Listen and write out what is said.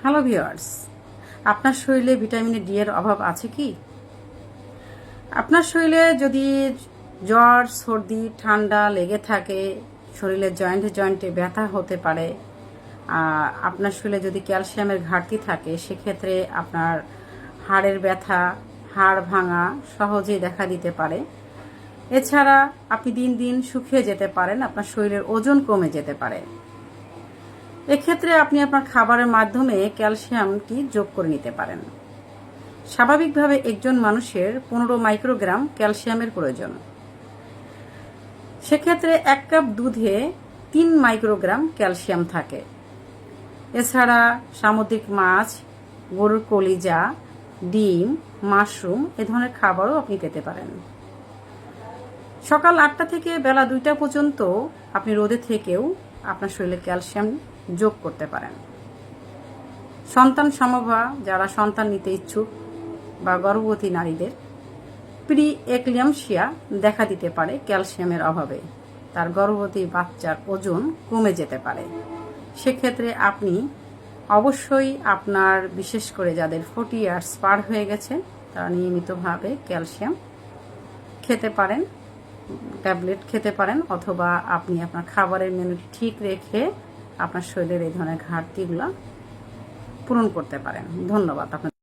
Hello viewers, আপনার শরীরে vitamin D এর অভাব আছে কি? আপনার শরীরে যদি জ্বর, সর্দি, ঠান্ডা লেগে থাকে, শরীরের জয়েন্টে জয়েন্টে ব্যথা হতে পারে, আপনার শরীরে যদি ক্যালসিয়ামের ঘাটতি থাকে, সেক্ষেত্রে আপনার হাড়ের ব্যথা, হাড় ভাঙা সহজেই দেখা দিতে পারে। এছাড়া আপনি দিন দিন শুকিয়ে যেতে পারেন, আপনার শরীরের ওজন কমে যেতে পারে। এক্ষেত্রে আপনি আপনার খাবারের মাধ্যমে ক্যালসিয়ামটি যোগ করে নিতে পারেন। স্বাভাবিকভাবে একজন মানুষের 15 মাইক্রোগ্রাম ক্যালসিয়ামের প্রয়োজন। সেক্ষেত্রে 1 কাপ দুধে 3 মাইক্রোগ্রাম ক্যালসিয়াম থাকে। এছাড়া সামুদ্রিক মাছ, গরুর কলিজা, ডিম, মাশরুম এ ধরনের খাবারও আপনি পেতে পারেন। সকাল 8টা থেকে বেলা 2টা পর্যন্ত আপনি রোদে থেকেও আপনার শরীরে ক্যালসিয়াম যোগ করতে পারেন। সন্তান সমভা যারা সন্তান নিতে ইচ্ছুক বা গর্ভবতী নারীদের প্রি এক্লিয়ামশিয়া দেখা দিতে পারে ক্যালসিয়ামের অভাবে, তার গর্ভবতী বাচ্চার ওজন কমে যেতে পারে। সেক্ষেত্রে আপনি অবশ্যই আপনার, বিশেষ করে যাদের 40 ইয়ার্স পার হয়ে গেছে, তারা নিয়মিতভাবে ক্যালসিয়াম খেতে পারেন, ট্যাবলেট খেতে পারেন, অথবা আপনি আপনার খাবারের মেনু ঠিক রেখে আপনার শরীরের এই ধরনের ঘাটতিগুলো পূরণ করতে পারেন। ধন্যবাদ আপনার।